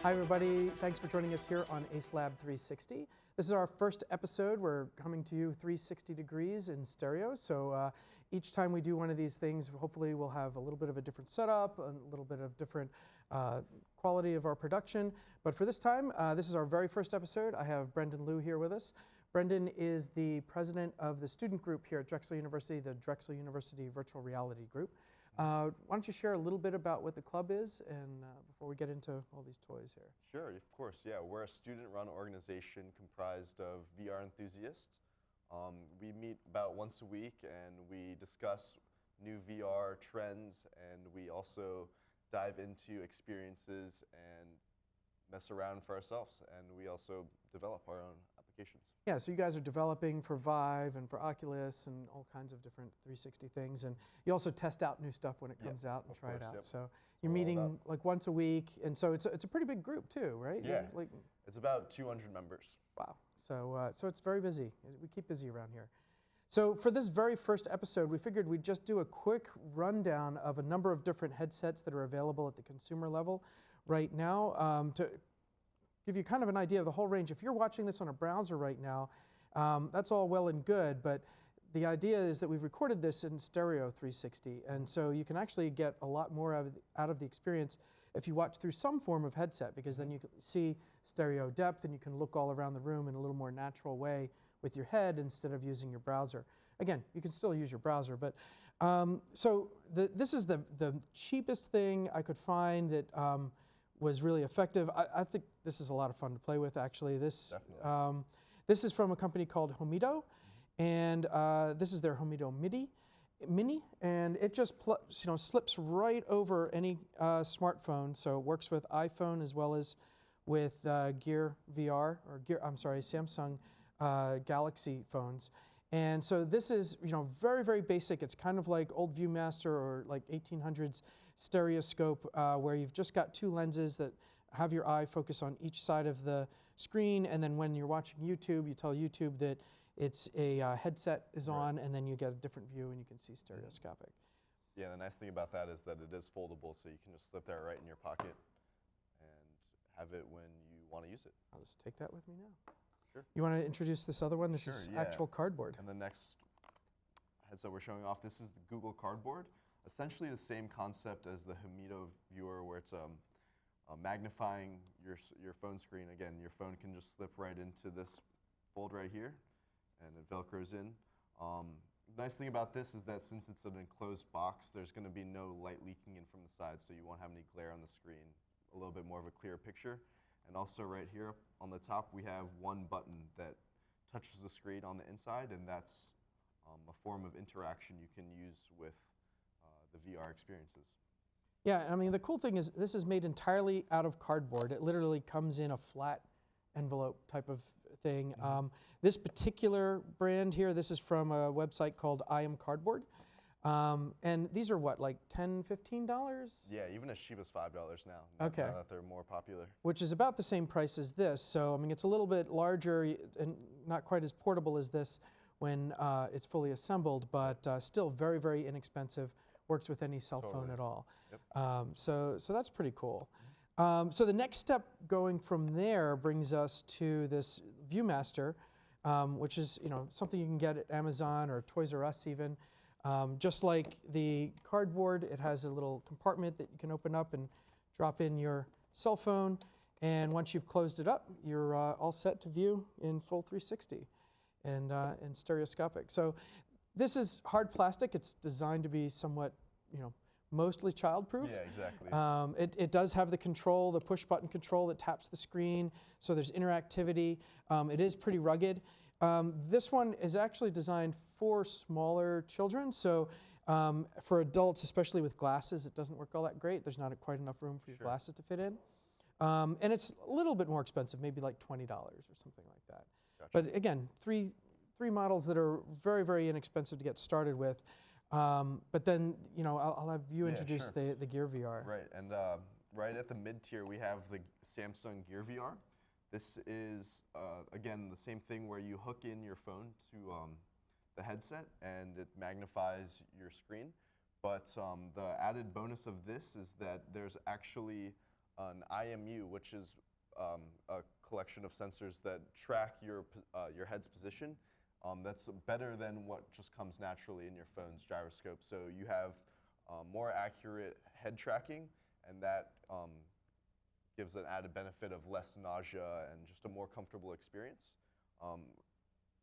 Hi everybody, thanks for joining us here on ACELab360. This is our first episode. We're coming to you 360 degrees in stereo. So each time we do one of these things, hopefully we'll have a little bit of a different setup, a little bit of different quality of our production. But for this time, this is our very first episode. I have Brendan Liu here with us. Brendan is the president of the student group here at Drexel University, the Drexel University Virtual Reality Group. Why don't you share a little bit about what the club is and before we get into all these toys here? Sure, of course, yeah. We're a student-run organization comprised of VR enthusiasts. We meet about once a week and we discuss new VR trends, and we also dive into experiences and mess around for ourselves, and we also develop our own applications. Yeah, so you guys are developing for Vive and for Oculus and all kinds of different 360 things, and you also test out new stuff when it comes out and try it out. Yep. So you're meeting like once a week, and so it's a pretty big group too, right? Yeah, like, it's about 200 members. Wow, so it's very busy. We keep busy around here. So for this very first episode, we figured we'd just do a quick rundown of a number of different headsets that are available at the consumer level right now to give you kind of an idea of the whole range. If you're watching this on a browser right now, that's all well and good, but the idea is that we've recorded this in stereo 360, and so you can actually get a lot more out of the experience if you watch through some form of headset, because then you can see stereo depth and you can look all around the room in a little more natural way with your head instead of using your browser. Again, you can still use your browser, but this is the cheapest thing I could find that was really effective. I think this is a lot of fun to play with, actually. This is from a company called Homido, and this is their Homido Mini, and it just slips right over any smartphone. So it works with iPhone as well as with Gear VR, or Samsung Galaxy phones. And so this is very, very basic. It's kind of like old ViewMaster or like 1800s stereoscope, where you've just got two lenses that have your eye focus on each side of the screen, and then when you're watching YouTube, you tell YouTube that it's a headset is on, and then you get a different view and you can see stereoscopic. Yeah, the nice thing about that is that it is foldable, so you can just slip that right in your pocket and have it when you want to use it. I'll just take that with me now. Sure. You want to introduce this other one? This is actual cardboard. And the next headset we're showing off, this is the Google Cardboard. Essentially the same concept as the Homido viewer, where it's magnifying your phone screen. Again, your phone can just slip right into this fold right here, and it Velcros in. Nice thing about this is that since it's an enclosed box, there's going to be no light leaking in from the side, so you won't have any glare on the screen. A little bit more of a clear picture. And also right here on the top, we have one button that touches the screen on the inside, and that's a form of interaction you can use with the VR experiences. Yeah, I mean, the cool thing is this is made entirely out of cardboard. It literally comes in a flat envelope type of thing. This particular brand here, this is from a website called I Am Cardboard. And these are what, like $10, $15? Yeah, even a Shiba's $5 now. Okay. Now that they're more popular. Which is about the same price as this. So, I mean, it's a little bit larger and not quite as portable as this when it's fully assembled, but still very, very inexpensive. Works with any cell phone at all. Yep. So that's pretty cool. So the next step going from there brings us to this ViewMaster, which is something you can get at Amazon or Toys R Us even. Just like the cardboard, it has a little compartment that you can open up and drop in your cell phone. And once you've closed it up, you're all set to view in full 360 and stereoscopic. So this is hard plastic. It's designed to be somewhat, mostly childproof. Yeah, exactly. It does have the control, the push button control that taps the screen. So there's interactivity. It is pretty rugged. This one is actually designed for smaller children. So for adults, especially with glasses, it doesn't work all that great. There's not quite enough room for your glasses to fit in. And it's a little bit more expensive, maybe like $20 or something like that. Gotcha. But again, three models that are very, very inexpensive to get started with. But then, I'll have you introduce the Gear VR. Right, and right at the mid-tier, we have the Samsung Gear VR. This is, again, the same thing where you hook in your phone to the headset and it magnifies your screen. But the added bonus of this is that there's actually an IMU, which is a collection of sensors that track your head's position. That's better than what just comes naturally in your phone's gyroscope. So you have more accurate head tracking, and that gives an added benefit of less nausea and just a more comfortable experience.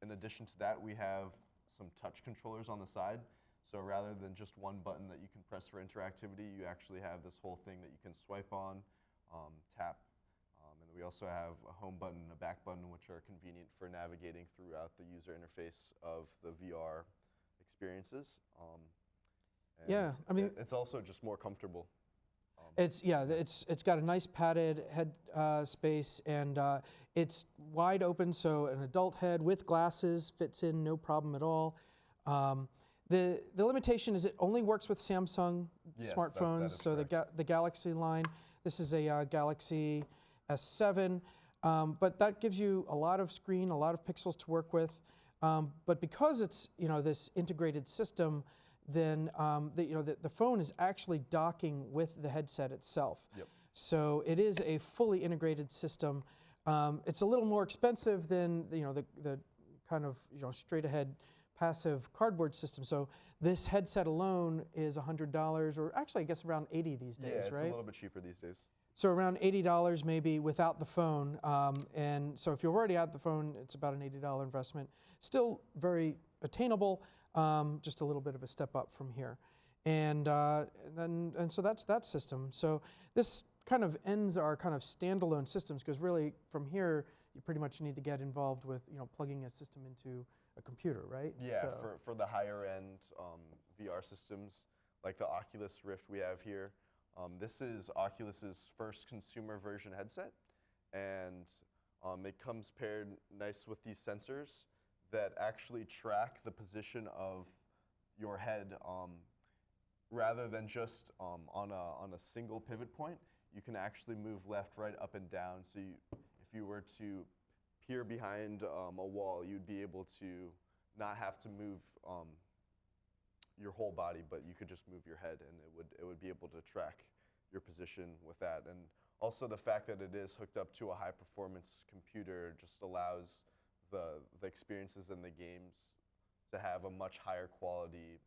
In addition to that, we have some touch controllers on the side. So rather than just one button that you can press for interactivity, you actually have this whole thing that you can swipe on, tap. And we also have a home button and a back button, which are convenient for navigating throughout the user interface of the VR experiences. Yeah, I mean, it's also just more comfortable. It's got a nice padded head space, and it's wide open, so an adult head with glasses fits in no problem at all. The limitation is it only works with Samsung smartphones, that is so the Galaxy line. This is a Galaxy S7, but that gives you a lot of screen, a lot of pixels to work with. But because it's this integrated system, then the phone is actually docking with the headset itself. Yep. So it is a fully integrated system. It's a little more expensive than the kind of straight ahead passive cardboard system. So this headset alone is $100, or actually I guess around 80 these days, yeah, it's right? a little bit cheaper these days. So around $80 maybe without the phone. And so if you're already at the phone, it's about an $80 investment. Still very attainable, just a little bit of a step up from here. And so that's that system. So this kind of ends our kind of standalone systems, because really from here you pretty much need to get involved with plugging a system into a computer, right? Yeah, so for the higher end VR systems, like the Oculus Rift we have here. This is Oculus's first consumer version headset, and it comes paired nice with these sensors that actually track the position of your head rather than just on a single pivot point. You can actually move left, right, up, and down. So if you were to peer behind a wall, you'd be able to not have to move your whole body, but you could just move your head, and it would be able to track your position with that. And also the fact that it is hooked up to a high-performance computer just allows the experiences in the games to have a much higher quality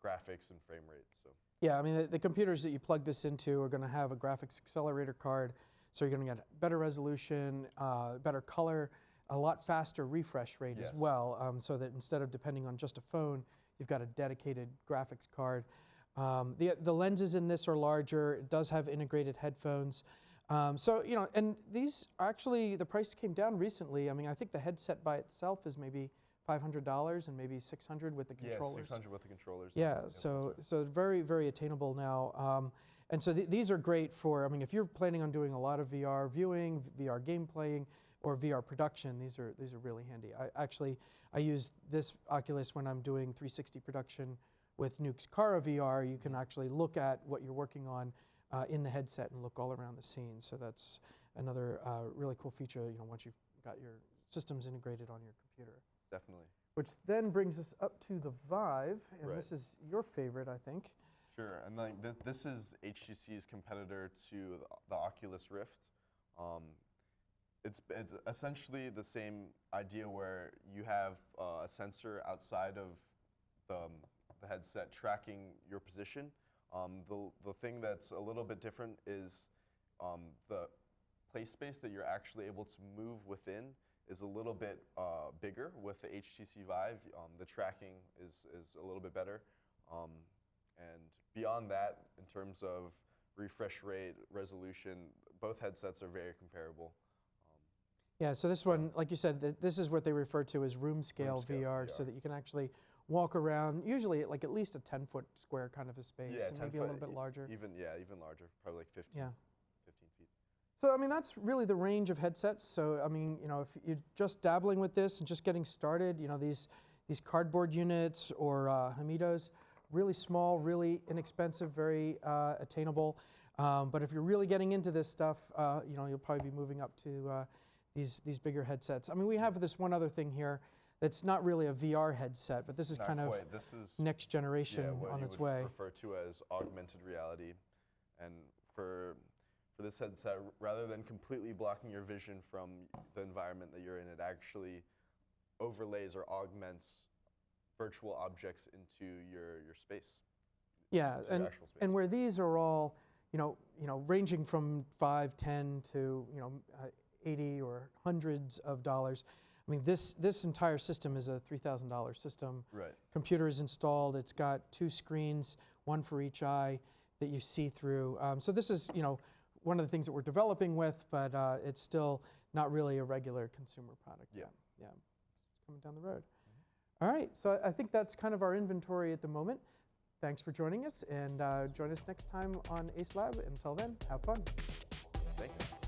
graphics and frame rate. So. Yeah, I mean, the computers that you plug this into are going to have a graphics accelerator card, so you're going to get better resolution, better color, a lot faster refresh rate as well, so that instead of depending on just a phone, you've got a dedicated graphics card. The lenses in this are larger. It does have integrated headphones. So, and these actually, the price came down recently. I mean, I think the headset by itself is maybe $500 and maybe $600 with the controllers. Yeah, $600 with the controllers. Yeah, so very, very attainable now. And so these are great for, I mean, if you're planning on doing a lot of VR viewing, VR game playing, or VR production, these are really handy. I use this Oculus when I'm doing 360 production with Nuke's Kara VR. You can actually look at what you're working on in the headset and look all around the scene. So that's another really cool feature, once you've got your systems integrated on your computer. Definitely. Which then brings us up to the Vive, and Right. This is your favorite, I think. Sure, and like this is HTC's competitor to the Oculus Rift. It's essentially the same idea where you have a sensor outside of the headset tracking your position. The thing that's a little bit different is the play space that you're actually able to move within is a little bit bigger with the HTC Vive. The tracking is a little bit better. And beyond that, in terms of refresh rate, resolution, both headsets are very comparable. Yeah, so this one, like you said, this is what they refer to as room scale VR, so that you can actually walk around, usually at least a 10-foot square kind of a space, Yeah, and maybe a little bit larger. Even larger, probably like 15 feet. So, I mean, that's really the range of headsets. So, I mean, if you're just dabbling with this and just getting started, these cardboard units or Hamidos, really small, really inexpensive, very attainable. But if you're really getting into this stuff, you'll probably be moving up to these bigger headsets. I mean, we have this one other thing here that's not really a VR headset, but this is kind of next generation on its way. Refer to as augmented reality, and for for this headset, rather than completely blocking your vision from the environment that you're in, it actually overlays or augments virtual objects into your space. Yeah, into your actual space. and where these are all, ranging from 5, 10 to 80 or hundreds of dollars. I mean, this entire system is a $3,000 system. Right. Computer is installed. It's got 2 screens, one for each eye that you see through. So this is one of the things that we're developing with, but it's still not really a regular consumer product. Yeah. Yeah, it's coming down the road. All right, so I think that's kind of our inventory at the moment. Thanks for joining us, and join us next time on ACELab. Until then, have fun. Thank you.